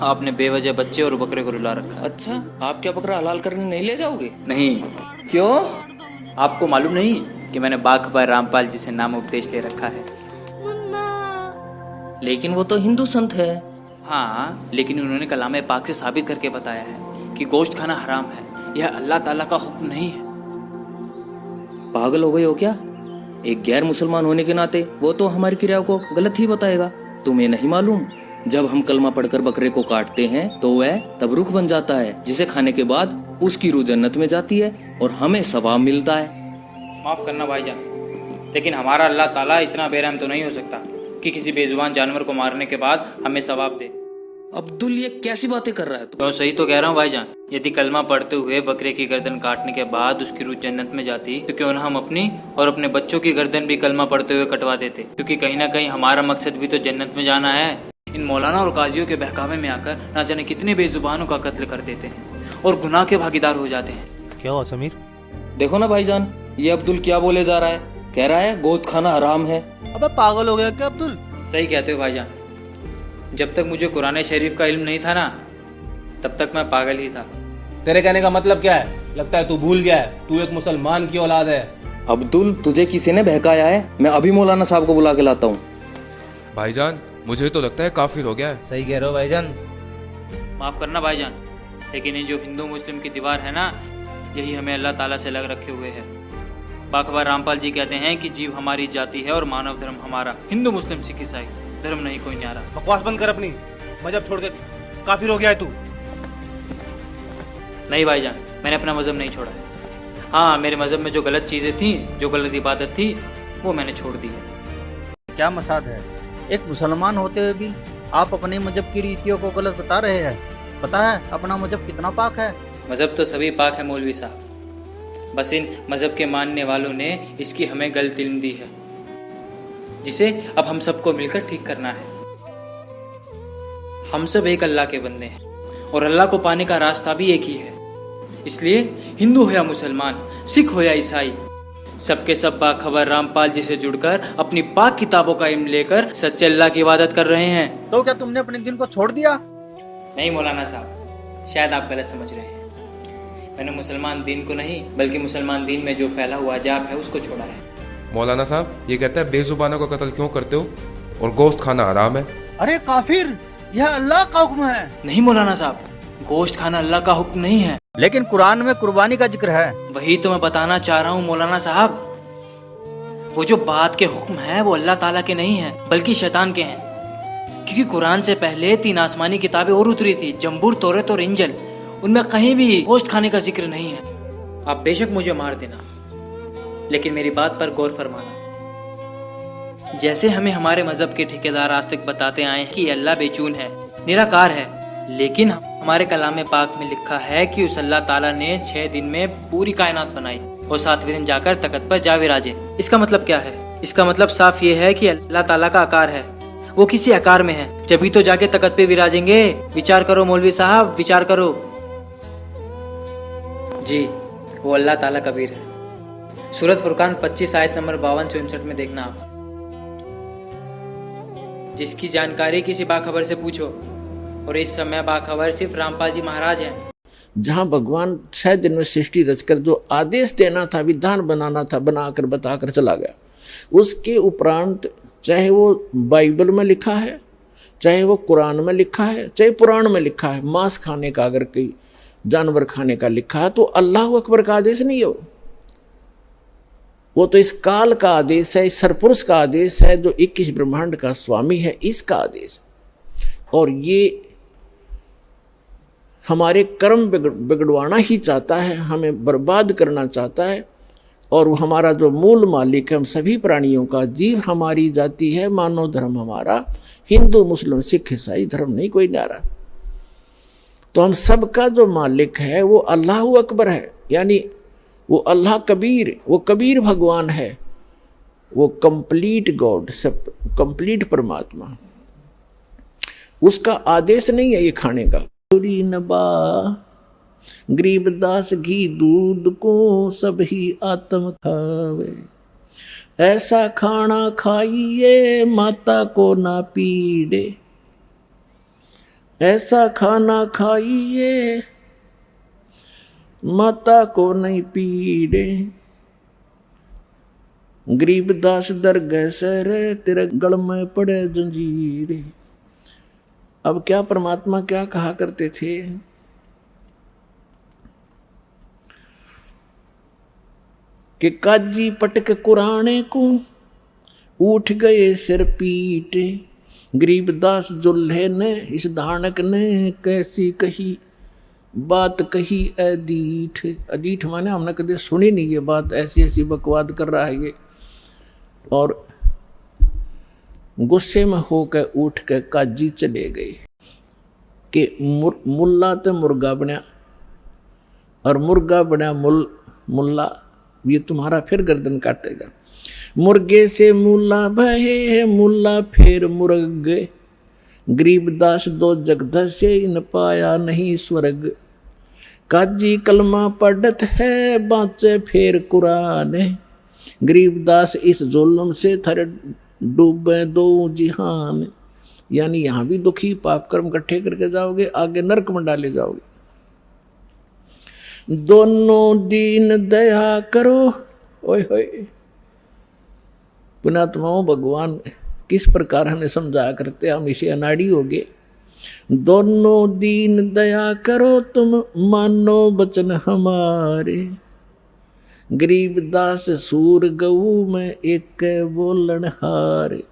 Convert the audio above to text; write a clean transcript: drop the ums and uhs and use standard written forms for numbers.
आपने बेवजह बच्चे और बकरे को रुला रखा है। अच्छा, आप क्या बकरा हलाल करने नहीं ले जाओगे? नहीं। क्यों? आपको मालूम नहीं कि मैंने बाघ रामपाल जी से नाम उपदेश ले रखा है? लेकिन वो तो हिंदू संत है। हाँ, लेकिन उन्होंने कलाम पाक से साबित करके बताया है कि गोश्त खाना हराम है। यह अल्लाह ताला का हुक्म नहीं है। पागल हो गए हो क्या? एक गैर मुसलमान होने के नाते वो तो हमारी क्रियाओं को गलत ही बताएगा। तुम्हें नहीं मालूम, जब हम कलमा पढ़कर बकरे को काटते हैं तो वह तब रूह बन जाता है, जिसे खाने के बाद उसकी रूह जन्नत में जाती है और हमें सवाब मिलता है। माफ़ करना भाईजान, लेकिन हमारा अल्लाह ताला इतना बेरहम तो नहीं हो सकता कि किसी बेजुबान जानवर को मारने के बाद हमें सवाब दे। अब्दुल, ये कैसी बातें कर रहा है तू? तो सही तो कह रहा हूँ भाईजान। यदि कलमा पढ़ते हुए बकरे की गर्दन काटने के बाद उसकी रूह जन्नत में जाती तो क्यों न हम अपनी और अपने बच्चों की गर्दन भी कलमा पढ़ते हुए कटवा देते, क्योंकि कहीं ना कहीं हमारा मकसद भी तो जन्नत में जाना है। इन मौलाना और काजियों के बहकावे में आकर ना जाने कितने बेजुबानों का कत्ल कर देते हैं और गुनाह के भागीदार हो जाते हैं। क्या हुआ समीर? देखो ना भाईजान, ये अब्दुल क्या बोले जा रहा है। कह रहा है गोश्त खाना हराम है। अबे पागल हो गया क्या अब्दुल? सही कहते हो भाईजान। जब तक मुझे कुरान शरीफ का इल्म नहीं था ना, तब तक मैं पागल ही था। तेरे कहने का मतलब क्या है? लगता है तू भूल गया है, तू एक मुसलमान की औलाद है। अब्दुल, तुझे किसी ने बहकाया है। मैं अभी मौलाना साहब को बुला के लाता हूँ। भाईजान, मुझे तो लगता है काफिर हो गया है। सही कह रहे हो भाईजान। माफ़ करना भाईजान, लेकिन ये जो हिंदू मुस्लिम की दीवार है ना, यही हमें अल्लाह ताला से लग रखे हुए है। बाघ रामपाल जी कहते हैं कि जीव हमारी जाति है और मानव धर्म हमारा। हिंदू मुस्लिम सिख ईसाई धर्म नहीं कोई न्यारा। बकवास बंद कर अपनी। मजहब छोड़ के काफिर हो गया है तू। नहीं भाईजान, मैंने अपना मजहब नहीं छोड़ा है। हाँ, मेरे मजहब में जो गलत चीज़ें थी, जो गलत इबादत थी, वो मैंने छोड़ दी है। क्या मसाद है? एक मुसलमान होते हुए भी आप अपने मजहब की रीतियों को गलत बता रहे हैं। पता है अपना मजहब कितना पाक है? मजहब तो सभी पाक है मौलवी साहब, बस इन मजहब के मानने वालों ने इसकी हमें गलत इल्म दी है, जिसे अब हम सबको मिलकर ठीक करना है। हम सब एक अल्लाह के बंदे हैं और अल्लाह को पाने का रास्ता भी एक ही है। इसलिए हिंदू हो या मुसलमान, सिख हो या ईसाई, सबके सब बाखबर रामपाल जी से जुड़कर अपनी पाक किताबों का इल्म लेकर सच्चे अल्लाह की इबादत कर रहे हैं। तो क्या तुमने अपने दिन को छोड़ दिया? नहीं मौलाना साहब, शायद आप गलत समझ रहे हैं। मैंने मुसलमान दीन को नहीं, बल्कि मुसलमान दीन में जो फैला हुआ अजाब है उसको छोड़ा है। मौलाना साहब, ये कहता है बेजुबानों का कत्ल क्यों करते हो और गोश्त खाना हराम है। अरे काफिर, यह अल्लाह का हुक्म है। नहीं मौलाना साहब, गोश्त खाना अल्लाह का हुक्म नहीं है। लेकिन कुरान में कुर्बानी का जिक्र है। वही तो मैं बताना चाह रहा हूँ मौलाना साहब। वो जो बात के हुक्म हैं वो अल्लाह ताला के नहीं हैं, बल्कि शैतान के हैं। क्योंकि कुरान से पहले 3 आसमानी किताबें और उतरी थी, जंबूर, तौरात और इंजिल। उनमें कहीं भी गोश्त खाने का जिक्र नहीं है। आप बेशक मुझे मार देना, लेकिन मेरी बात पर गौर फरमाना। जैसे हमें हमारे मजहब के ठेकेदार आज तक बताते आए हैं कि अल्लाह बेचून है, निराकार है, लेकिन हमारे कलाम पाक में लिखा है कि उस अल्लाह ताला ने 6 दिन में पूरी कायनात बनाई और 7वें दिन जाकर तख्त पर जा विराजे। इसका मतलब क्या है? इसका मतलब साफ ये है कि अल्लाह ताला का आकार है, वो किसी आकार में है, जभी तो जाके तख्त पे विराजेंगे। विचार करो मौलवी साहब, विचार करो। जी, वो अल्लाह ताला कबीर है। सूरत फुरकान 25 आयत नंबर 52 से 59 में देखना आप। जिसकी जानकारी किसी बाखबर से पूछो, और इस समय बाखबर सिर्फ रामपाल जी महाराज हैं। जहाँ भगवान 6 दिन में सृष्टि रचकर जो आदेश देना था, विधान बनाना था, बनाकर बताकर चला गया। उसके उपरांत चाहे वो बाइबल में लिखा है, चाहे वो कुरान में लिखा है, चाहे पुराण में लिखा है, मांस खाने का अगर कोई जानवर खाने का लिखा है तो अल्लाह अकबर का आदेश नहीं हो। वो तो इस काल का आदेश है, इस सरपुरुष का आदेश है, जो 21 ब्रह्मांड का स्वामी है, इसका आदेश। और ये हमारे कर्म बिगड़वाना ही चाहता है, हमें बर्बाद करना चाहता है। और वो हमारा जो मूल मालिक है हम सभी प्राणियों का, जीव हमारी जाति है, मानव धर्म हमारा, हिंदू मुस्लिम सिख ईसाई धर्म नहीं कोई न्यारा। तो हम सबका जो मालिक है वो अल्लाह अकबर है, यानी वो अल्लाह कबीर, वो कबीर भगवान है, वो कंप्लीट गॉड, सब कंप्लीट परमात्मा। उसका आदेश नहीं है ये खाने का। नबा गरीबदास घी दूध को सब ही आत्म खावे, ऐसा खाना खाइए माता को ना पीड़े। ऐसा खाना खाइए माता को नहीं पीड़े। गरीबदास दरगह सर तेरे गल में पड़े जंजीरे। अब क्या परमात्मा क्या कहा करते थे कि काजी पटक कुराने को उठ गए सिर पीटे। गरीबदास जुल्हे ने इस धानक ने कैसी कही बात कही अदीठ। अदीठ माने हमने कभी सुनी नहीं ये बात, ऐसी ऐसी बकवाद कर रहा है ये। और गुस्से में होकर उठ कर काजी चले गए कि मुल्ला तो मुर्गा बना और मुर्गा बना मुल्ला, ये तुम्हारा फिर गर्दन काटेगा। मुर्गे से मुल्ला भये मुल्ला फिर मुर्ग। गरीबदास दो जगदसे इन पाया नहीं स्वर्ग। काजी कलमा पढ़त है बाँचे फिर कुरान। गरीबदास इस जुल्म से थर डूबे दो जिहान। यानी यहाँ भी दुखी पाप कर्म इकट्ठे करके जाओगे, आगे नरक में डाले जाओगे। दोनों दीन दया करो। ओए होए पुणात्माओं, भगवान किस प्रकार हमें समझाया करते, हम इसे अनाड़ी हो गए। दोनों दीन दया करो तुम मानो बचन हमारे। गरीबदास सूर गऊ में एक बोलन हारे।